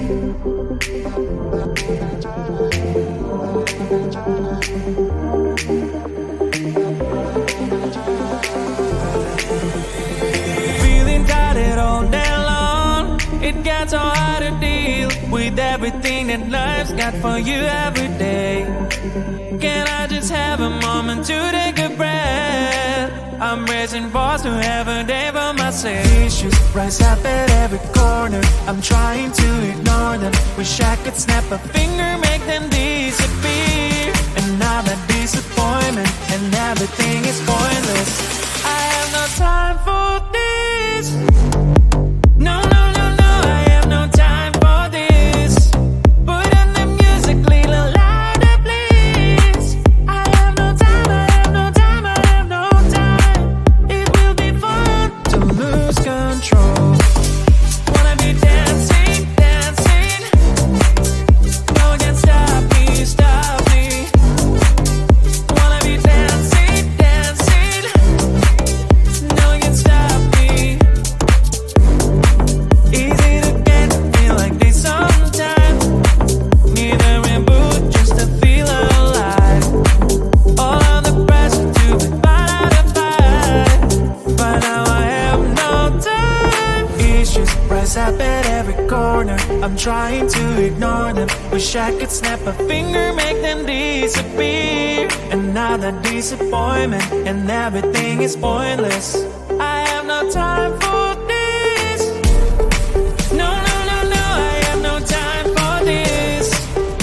Feeling tired all day long, it gets so hard to deal with everything that life's got for you every day. Can I just have a moment to take a breath? I'm raising balls to have a day for myself. Issues rise up at every corner, I'm trying to ignore them. Wish I could snap a finger, make them disappear. And now that disappointment and everything is pointless. I have no time for this. No, no, no, no, I have no time for this. Put on the music, little louder, please. I have no time, I have no time, I have no time. It will be fun to lose control. Wanna be dancing, dancing. No one can stop me, stop me. Wanna be dancing, dancing. No one can stop me. Easy to get to feel like this sometimes. Need a reboot just to feel alive. All of the pressure to be part of the fight. But now I have no time. Issues rise up at every corner, I'm trying to ignore them. Wish I could snap a finger, make them disappear. And now that disappointment and everything is pointless. I have no time for this. No, no, no, no, I have no time for this.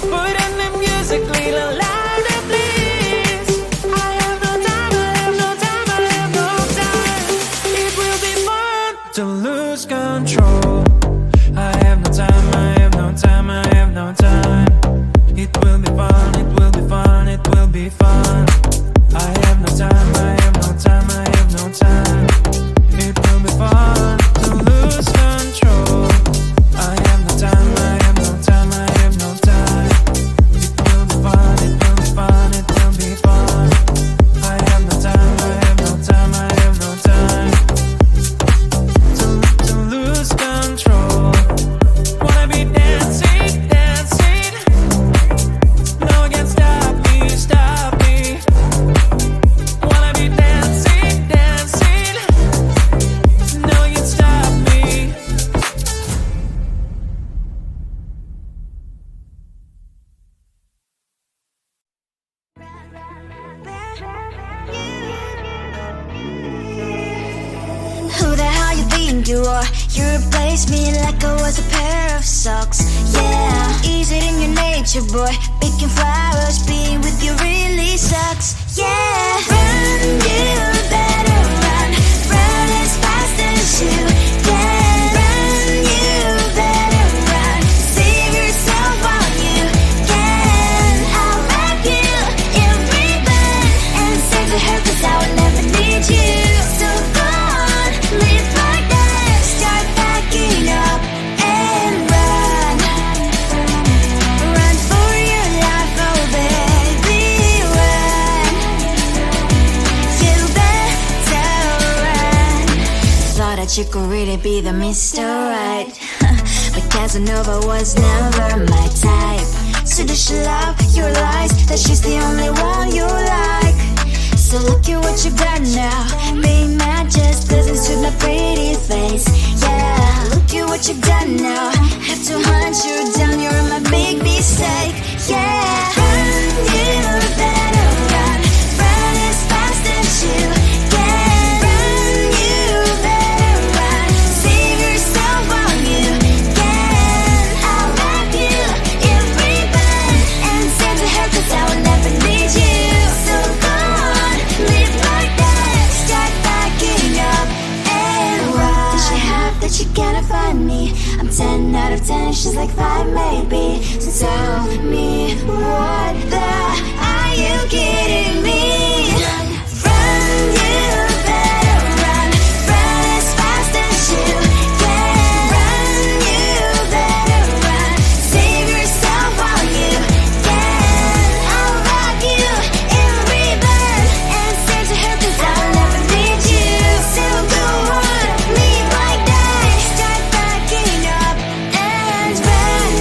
Put on the music, little louder, please. I have no time, I have no time, I have no time. It will be fun to lose control. I have no time, I have no time, I have no time. It will be fun, it will be fun, it will be fun. I have no time, I have no time, I have no time. It will be fun to lose control. I have no time, I have no time, I have no time. It will be fun, it will be fun, it will be fun. I have no time, I have no time, I have no time. To lose control. Wanna be dancing, dancing. No one can stop me, stop me. Wanna be dancing, dancing. No one can stop me. Who the hell you think you are? You replaced me like I was a pair of socks. Yeah, is it in your nature, boy? Picking flowers, being with you really sucks. Yeah, run, you better run. Run as fast as you can. Run, you better run. Save yourself while you can. I'll wrap you in ribbon and save the her, 'cause I will never need you. So go on, live like that. Start packing up and run. Run for your life, oh baby, run. You better run. Thought that you could really be the Mr. Right, but Casanova was never my type. So does she love your lies, that she's the only one you like? So look at what you got now. Being mad just doesn't suit my pretty face. Yeah, look at what you got now. Have to hunt you down, you're my big mistake. Yeah, run, you better run. Run as fast as you can. Run, you better run. Save yourself while you can. I'll wrap you in ribbon and send to her, 'cause I will never need you. So go on, live like that. Start packing up and run. Does she have that you cannot find me? I'm 10 out of 10, she's like 5 maybe. So tell me, what the are you kidding me? Run, you better run. Run as fast as you can. Run, you better run. Save yourself while you can. I'll wrap you in ribbon and send to her, 'cause I'll never need you. So go on, live like that. Start packing up and run.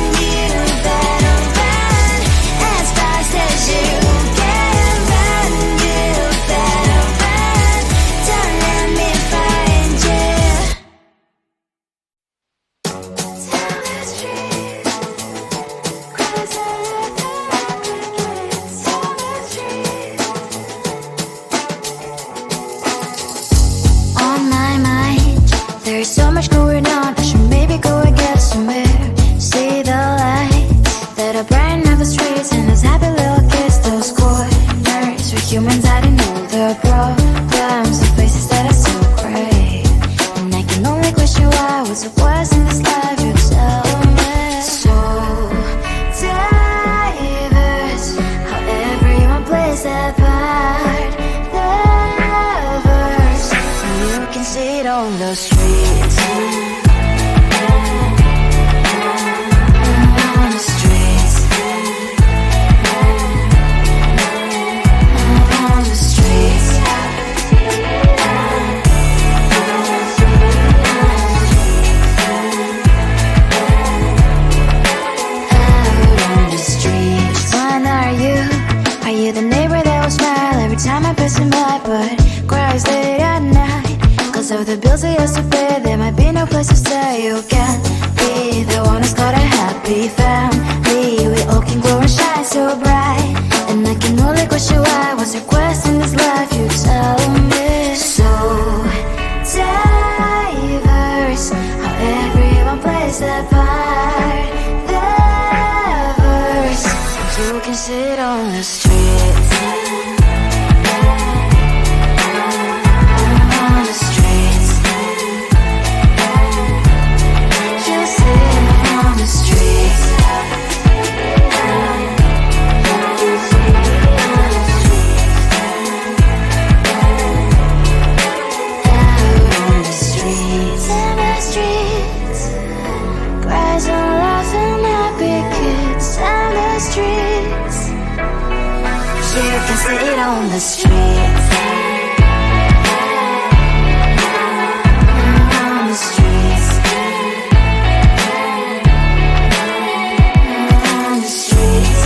the streets. On the streets. On the streets.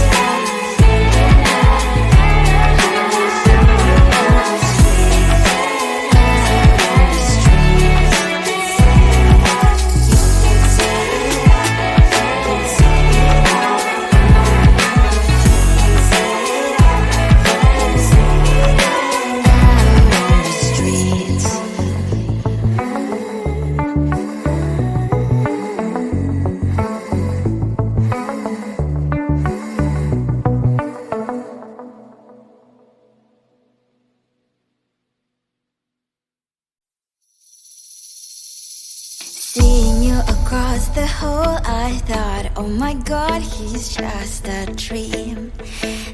Seeing you across the hall, I thought, oh my god, he's just a dream.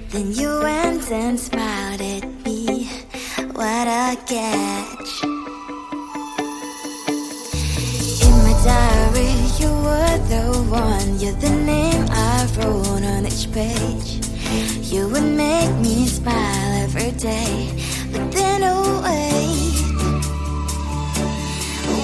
Then you went and smiled at me. What a catch. In my diary, you were the one. You're the name I wrote on each page. You would make me smile every day. But then, oh wait,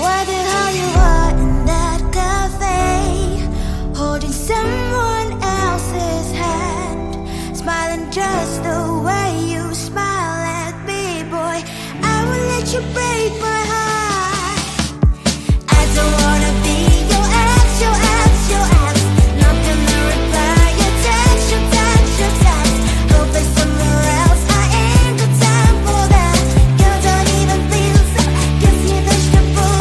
what the hell you are in that cafe, holding someone else's hand, smiling just the way you smile at me, boy. I will let you break my heart. I don't wanna be your ex, your ex, your ex. Not gonna reply your text, your text, your text. Go play somewhere else, I ain't got time for that. Girl, don't even feel so, guess you vegetable.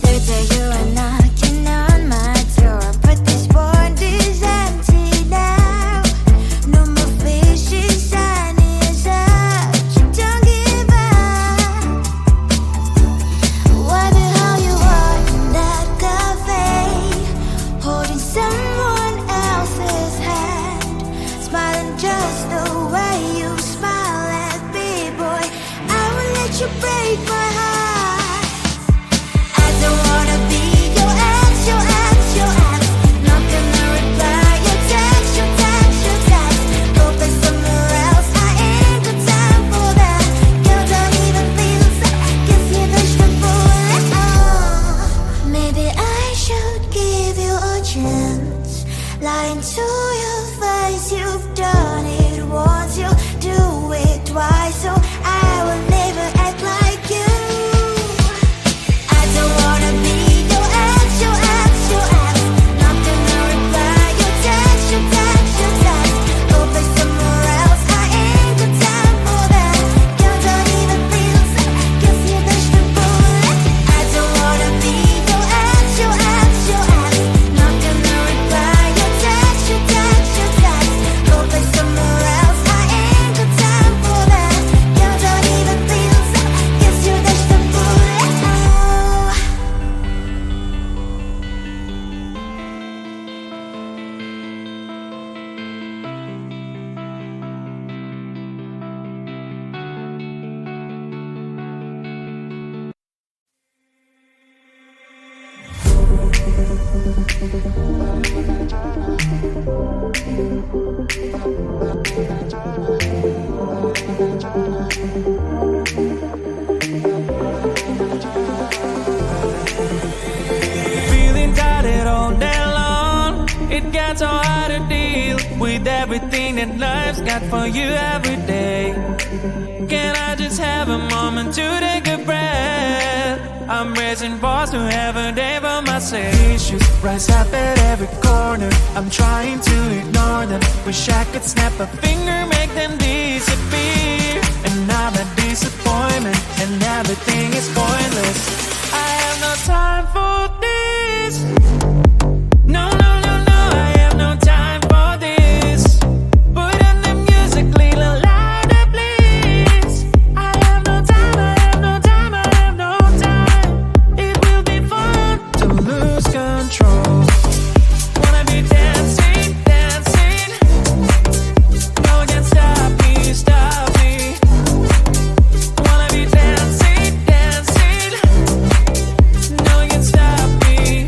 Third day you are knocking on my door, but this board is empty now. No more fishes, sun is up. You don't give up. What the hell you are in that cafe, holding someone else's hand, smiling just the way you smile at me, boy. I will let you break my heart. I don't wanna be your ex, your ex, your ex. Not gonna reply your text, your text, your text. Go play somewhere else, I ain't got time for that. Girl, don't even feel so, guess you vegetable. Maybe I should give you a chance. Lying to your face, you've done it once, you'll do it twice, so I will never act like you. I don't wanna be your ex, your ex, your ex. Not gonna reply your text, your text, your text. Go play somewhere else, I ain't got time for that. Girl, don't even feel so, guess you vegetable. I don't wanna be your ex, your ex, your ex. Not gonna reply your text, your text, your text. Go play somewhere else, I ain't got time for that. Girl, don't even feel so, guess you vegetable. Feeling tired all day long. It gets so hard to deal with everything that life's got for you every day. Can I just have a moment to take a breath? I'm raising balls to have a day for myself. Issues rise up at every corner. I'm trying to ignore them. Wish I could snap a finger, make them disappear. And now that disappointment and everything is pointless. I have no time for this. No, no, no, no, I have no time for this. Put on the music, little louder, please. I have no time, I have no time, I have no time. It will be fun to lose control. Wanna be dancing, dancing. No one can stop me, stop me. Wanna be dancing, dancing. No one can stop me.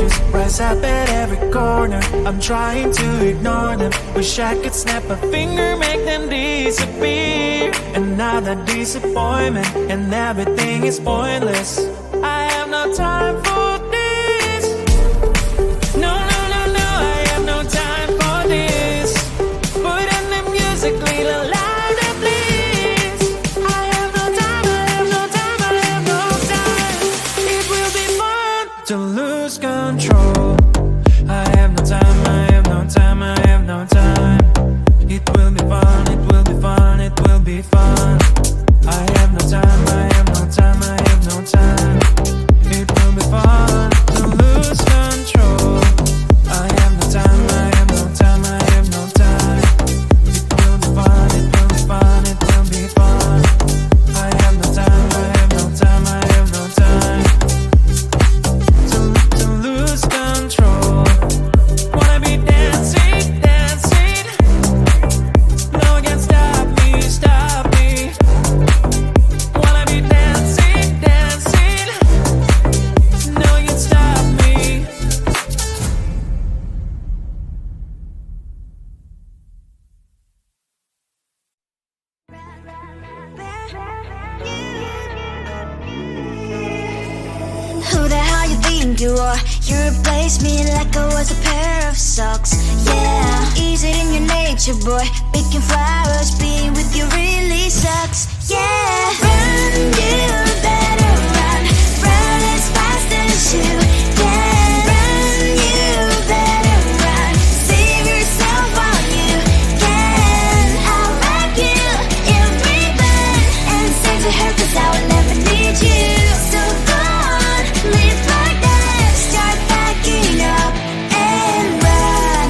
issues rise up at every corner. I'm trying to ignore them. Wish I could snap a finger, make them disappear. Another disappointment, and everything is pointless. I have no time for this. No, no, no, no, I have no time for this. Put in the music, little louder, please. I have no time, I have no time, I have no time. It will be fun to lose control. I have no time, I have no time, I have no time. It will be fun, it will be fun, it will be fun. I have no time, I have no time, I have no time. It will be fun to lose control. I have no time, I have no time, I have no time. It will be fun, it will be fun, it will be fun. I have no time, I have no time, I have no time. To lose control. Wanna be dancing, dancing. No one can stop me, stop me. Wanna be dancing, dancing. No one can stop me. Who the hell you think you are? You replaced me like I was a pair of socks. Yeah, is it in your nature, boy? Picking flowers, being with you really sucks. Yeah, run, you better run. Run as fast as you can. Run, you better run. Save yourself while you can. I'll wrap you in ribbon and send to her 'cause I will never need you. So go on, live like that. Start backing up and run.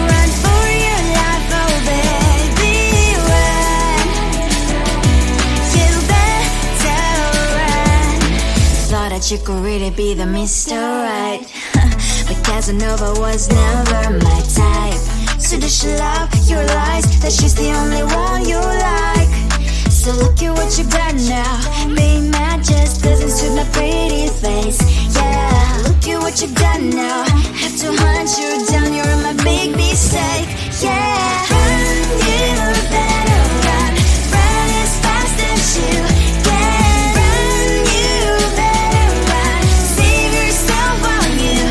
Run for your life, oh baby, run. You better run. Thought that you could really be the Mr. Right, but Casanova was never my type. So does she love your lies, that she's the only one you like? So look at what you've done now. Being mad just doesn't suit my pretty face. Yeah, look at what you've done now. Have to hunt you down, you're my big mistake. Yeah, run, you better run. Run as fast as you can. Run, you better run. Save yourself while you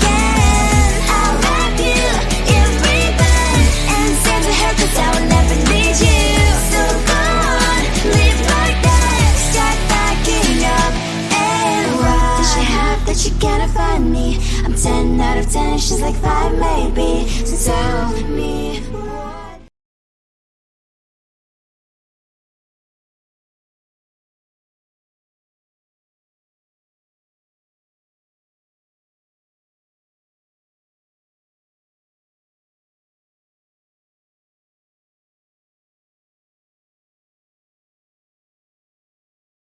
can. I'll wrap you in ribbon and send to her 'cause I will never need you. So go on, live like that. Start backing up and run. Does she have that she cannot find me? I'm 10 out of 10, she's like 5 maybe. So tell me